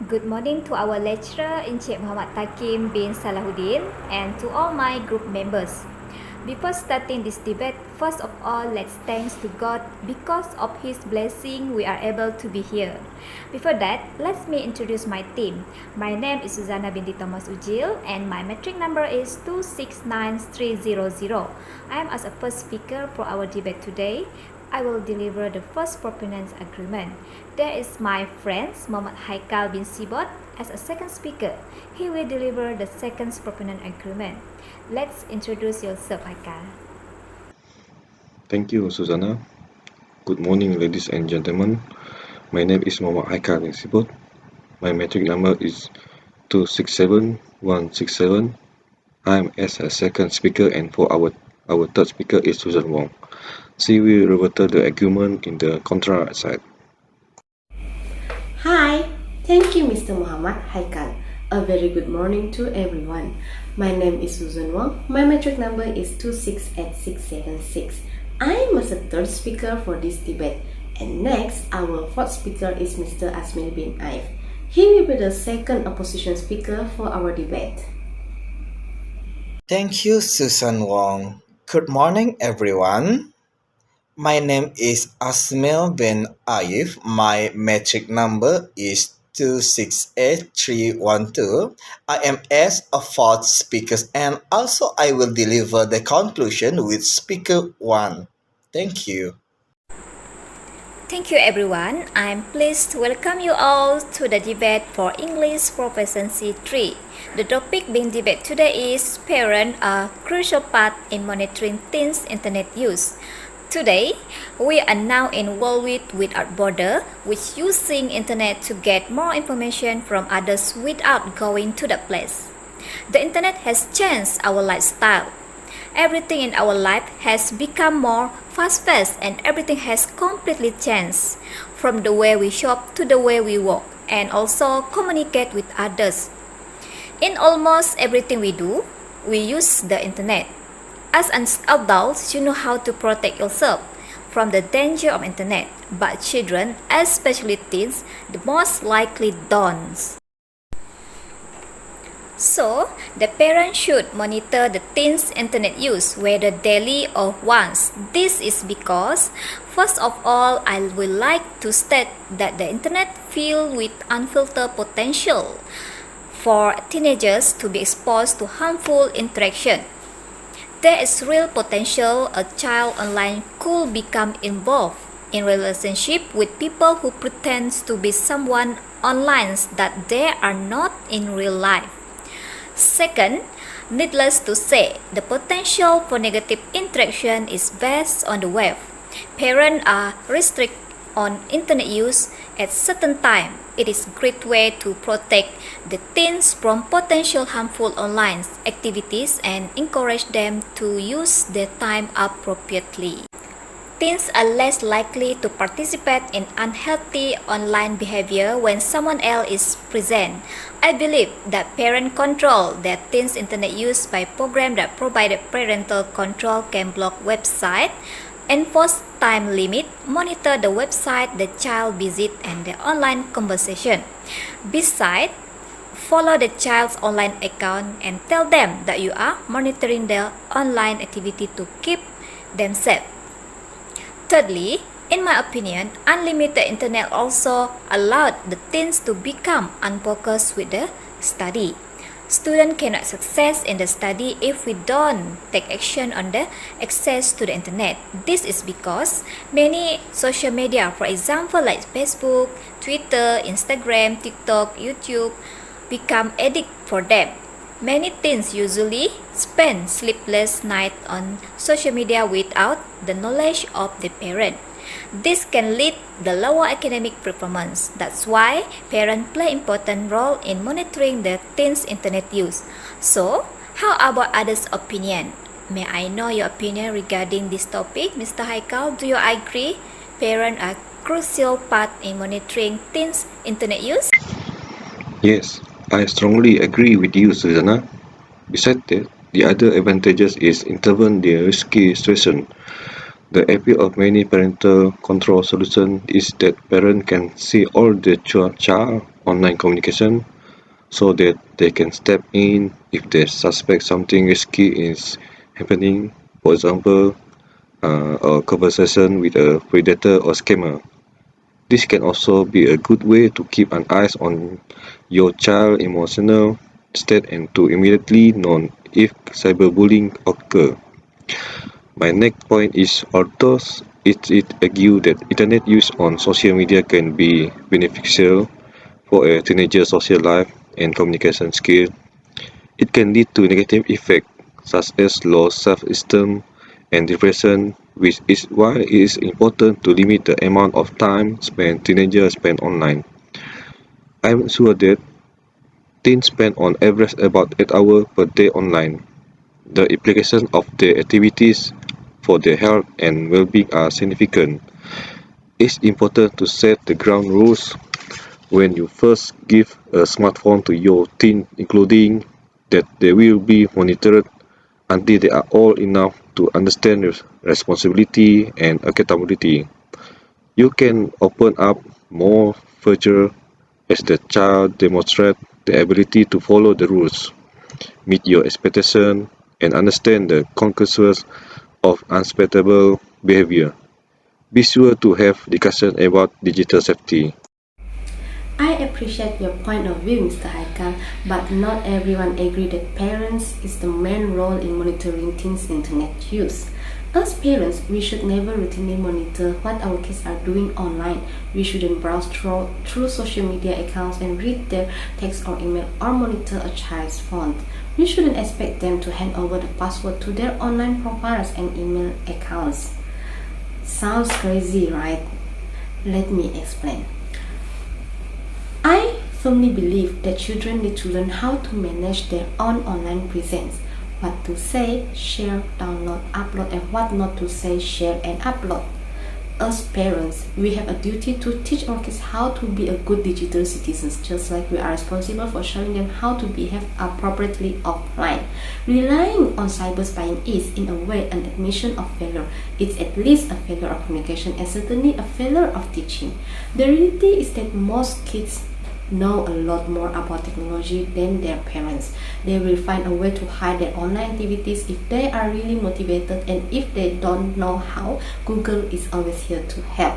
Good morning to our lecturer, Encik Muhammad Takim bin Salahuddin, and to all my group members. Before starting this debate, first of all, let's thanks to God because of His blessing we are able to be here. Before that, let me introduce my team. My name is Susanna binti Thomas Ujil, and my metric number is 269300. I am as a first speaker for our debate today. I will deliver the first proponent's agreement. There is my friend Muhammad Haikal bin Sibot as a second speaker. He will deliver the second proponent agreement. Let's introduce yourself, Haikal. Thank you, Susanna. Good morning, ladies and gentlemen. My name is Muhammad Haikal bin Sibot. My metric number is 267167. I am as a second speaker, and for our third speaker is Susan Wong. She will rebuttal the argument in the contra side. Hi, thank you Mr. Muhammad Haikal. A very good morning to everyone. My name is Susan Wong. My metric number is 268676. I am a third speaker for this debate. And next, our fourth speaker is Mr. Asmil bin Aif. He will be the second opposition speaker for our debate. Thank you, Susan Wong. Good morning, everyone. My name is Asmil bin Aif. My metric number is 268312. I am as a fourth speaker, and also I will deliver the conclusion with speaker 1. Thank you. Thank you everyone. I'm pleased to welcome you all to the debate for English Proficiency 3. The topic being debated today is parents a crucial part in monitoring teens' internet use. Today, we are now in world without border, which using internet to get more information from others without going to the place. The internet has changed our lifestyle. Everything in our life has become more fast-paced and everything has completely changed, from the way we shop to the way we work and also communicate with others. In almost everything we do, we use the internet. As an adult, you know how to protect yourself from the danger of internet, but children, especially teens, the most likely don't. So, the parent should monitor the teens' internet use, whether daily or once. This is because, first of all, I would like to state that the internet filled with unfiltered potential for teenagers to be exposed to harmful interaction. There is real potential a child online could become involved in relationship with people who pretend to be someone online that they are not in real life. Second, needless to say, the potential for negative interaction is based on the web. Parents are restricted on internet use at certain time. It is a great way to protect the teens from potential harmful online activities and encourage them to use their time appropriately. Teens are less likely to participate in unhealthy online behavior when someone else is present. I believe that parents control their teens' internet use by programs that provide parental control, can block websites, enforce time limit, monitor the website the child visits and the online conversation. Besides, follow the child's online account and tell them that you are monitoring their online activity to keep them safe. Thirdly, in my opinion, unlimited internet also allowed the teens to become unfocused with the study. Students cannot succeed in the study if we don't take action on the access to the internet. This is because many social media, for example like Facebook, Twitter, Instagram, TikTok, YouTube, become addicted for them. Many teens usually spend sleepless nights on social media without the knowledge of the parent. This can lead to lower academic performance. That's why parents play important role in monitoring the teens' internet use. So, how about others' opinion? May I know your opinion regarding this topic, Mr. Haikal? Do you agree parents are crucial part in monitoring teens' internet use? Yes, I strongly agree with you, Susanna. Besides that, the other advantages is intervene the risky situation. The appeal of many parental control solutions is that parents can see all the child online communication so that they can step in if they suspect something risky is happening. For example, a conversation with a predator or scammer. This can also be a good way to keep an eye on your child's emotional state and to immediately know if cyberbullying occurs. My next point is although it argues that internet use on social media can be beneficial for a teenager's social life and communication skills, it can lead to negative effects such as low self-esteem and depression, which is why it is important to limit the amount of time spent teenagers spend online. I'm sure that teens spend on average about 8 hours per day online. The implications of their activities for their health and well-being are significant. It's important to set the ground rules when you first give a smartphone to your teen, including that they will be monitored until they are old enough to understand responsibility and accountability. You can open up more further as the child demonstrates the ability to follow the rules, meet your expectations, and understand the consequences of unacceptable behavior. Be sure to have discussion about digital safety. I appreciate your point of view, Mr. Haikal, but not everyone agree that parents is the main role in monitoring teens' internet use. As parents, we should never routinely monitor what our kids are doing online. We shouldn't browse through social media accounts and read their text or email or monitor a child's phone. We shouldn't expect them to hand over the password to their online profiles and email accounts. Sounds crazy, right? Let me explain. I firmly believe that children need to learn how to manage their own online presence, what to say, share, download, upload, and what not to say, share, and upload. As parents, we have a duty to teach our kids how to be a good digital citizens, just like we are responsible for showing them how to behave appropriately offline. Relying on cyberspying is, in a way, an admission of failure. It's at least a failure of communication and certainly a failure of teaching. The reality is that most kids know a lot more about technology than their parents. They will find a way to hide their online activities if they are really motivated, and if they don't know how, Google is always here to help.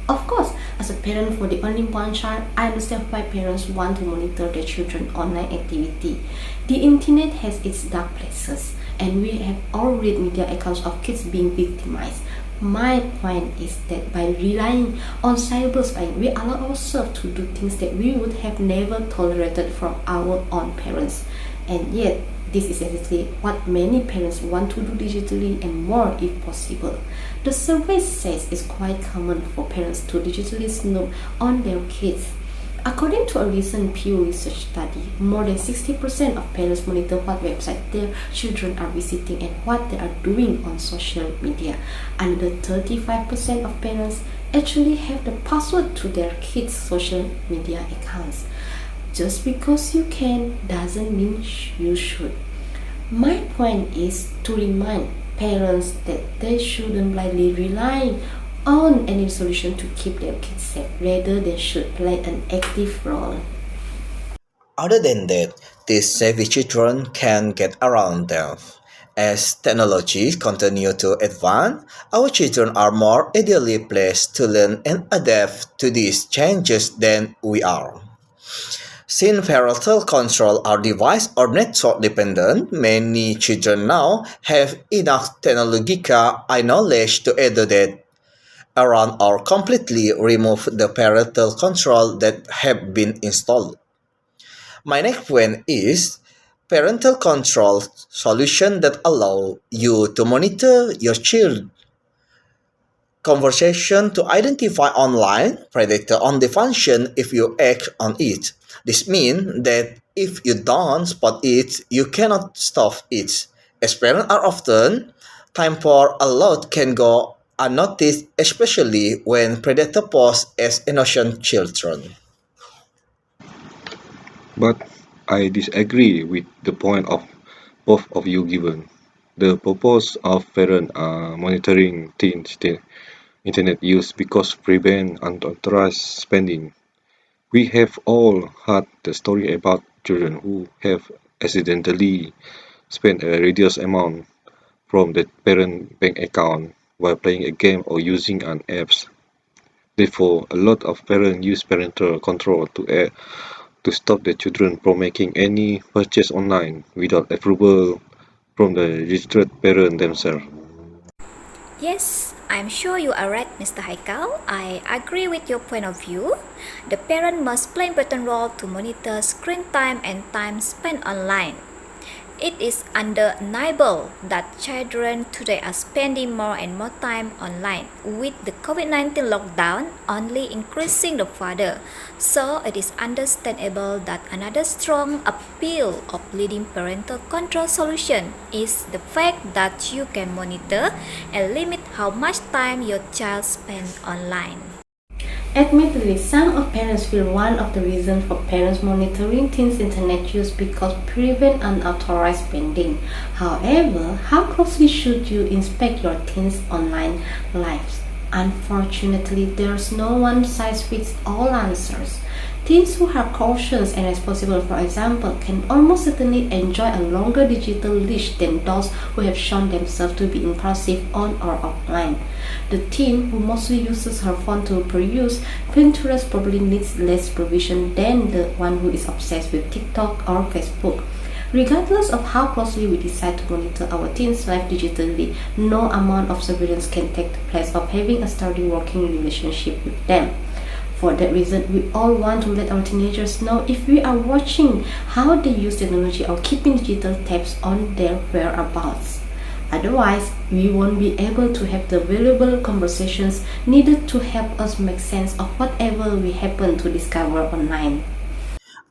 Of course, as a parent for the only one child, I understand why parents want to monitor their children's online activity. The internet has its dark places, and we have all read media accounts of kids being victimized. My point is that by relying on cyberspying, we allow ourselves to do things that we would have never tolerated from our own parents. And yet, this is exactly what many parents want to do digitally and more if possible. The survey says it's quite common for parents to digitally snoop on their kids. According to a recent Pew Research study, more than 60% of parents monitor what website their children are visiting and what they are doing on social media. Another 35% of parents actually have the password to their kids' social media accounts. Just because you can doesn't mean you should. My point is to remind parents that they shouldn't blindly rely on any solution to keep their kids safe, rather they should play an active role. Other than that, these savvy children can get around them. As technology continues to advance, our children are more ideally placed to learn and adapt to these changes than we are. Since parental control are device or network dependent, many children now have enough technological knowledge to either that around or completely remove the parental control that have been installed. My next point is parental control solution that allow you to monitor your child conversation to identify online predator on the function if you act on it. This means that if you don't spot it, you cannot stop it. As parents are often, time for a lot can go unnoticed, especially when predator pose as innocent children. But I disagree with the point of both of you given. The purpose of parents monitoring teens' internet use because prevent unauthorized spending. We have all heard the story about children who have accidentally spent a ridiculous amount from the parent bank account while playing a game or using an apps. Therefore, a lot of parents use parental control to stop the children from making any purchase online without approval from the registered parent themselves. Yes, I'm sure you are right, Mr. Haikal. I agree with your point of view. The parent must play important role to monitor screen time and time spent online. It is undeniable that children today are spending more and more time online, with the COVID-19 lockdown only increasing the further. So it is understandable that another strong appeal of leading parental control solution is the fact that you can monitor and limit how much time your child spends online. Admittedly, some of parents feel one of the reasons for parents monitoring teens' internet use because prevent unauthorized spending. However, how closely should you inspect your teens' online lives? Unfortunately, there's no one-size-fits-all answers. Teens who are cautious and responsible, for example, can almost certainly enjoy a longer digital leash than those who have shown themselves to be impulsive on or offline. The teen who mostly uses her phone to peruse Pinterest probably needs less supervision than the one who is obsessed with TikTok or Facebook. Regardless of how closely we decide to monitor our teens' life digitally, no amount of surveillance can take the place of having a sturdy working relationship with them. For that reason, we all want to let our teenagers know if we are watching how they use technology or keeping digital tabs on their whereabouts. Otherwise, we won't be able to have the valuable conversations needed to help us make sense of whatever we happen to discover online.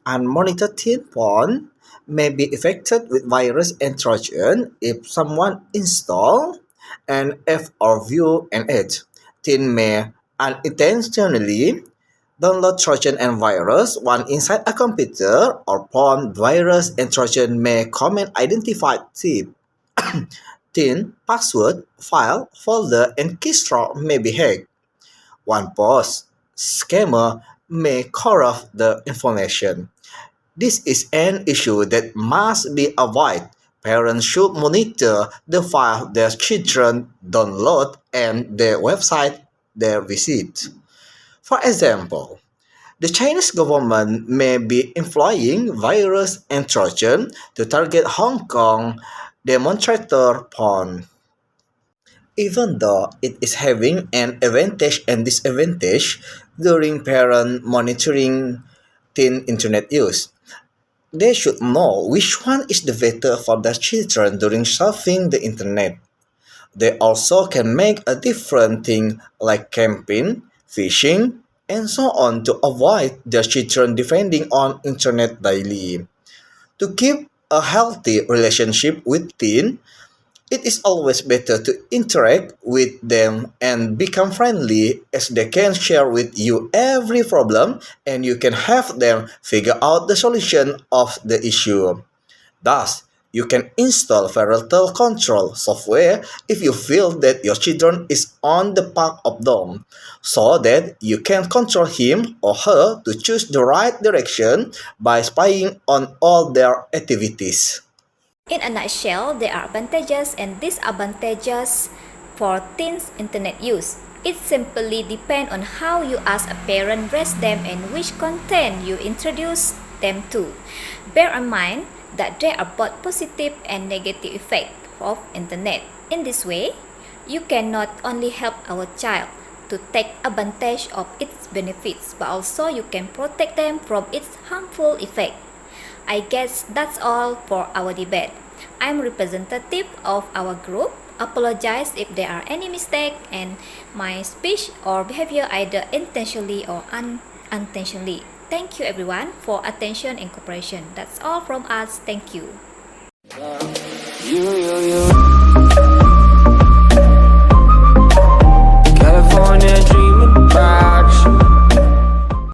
Unmonitored teen porn may be affected with virus and Trojan if someone install an app or view an ad. Teen may unintentionally download Trojan and virus when inside a computer or porn virus and Trojan may comment identified tip. Teen password, file, folder, and keystroke may be hacked. One post scammer may corrupt the information. This is an issue that must be avoided. Parents should monitor the file their children download and the website they visit. For example, the Chinese government may be employing virus and Trojan to target Hong Kong demonstrator porn. Even though it is having an advantage and disadvantage during parent monitoring teen internet use. They should know which one is the better for their children during surfing the internet. They also can make a different thing like camping, fishing, and so on to avoid their children depending on internet daily. To keep a healthy relationship with teen, it is always better to interact with them and become friendly as they can share with you every problem and you can help them figure out the solution of the issue. Thus, you can install parental control software if you feel that your children is on the path of doom, so that you can control him or her to choose the right direction by spying on all their activities. In a nutshell, there are advantages and disadvantages for teens' internet use. It simply depends on how you as a parent raise them and which content you introduce them to. Bear in mind that there are both positive and negative effects of internet. In this way, you can not only help our child to take advantage of its benefits, but also you can protect them from its harmful effect. I guess that's all for our debate. I'm representative of our group. Apologize if there are any mistake and my speech or behavior either intentionally or unintentionally. Thank you everyone for attention and cooperation. That's all from us. Thank you. California dream.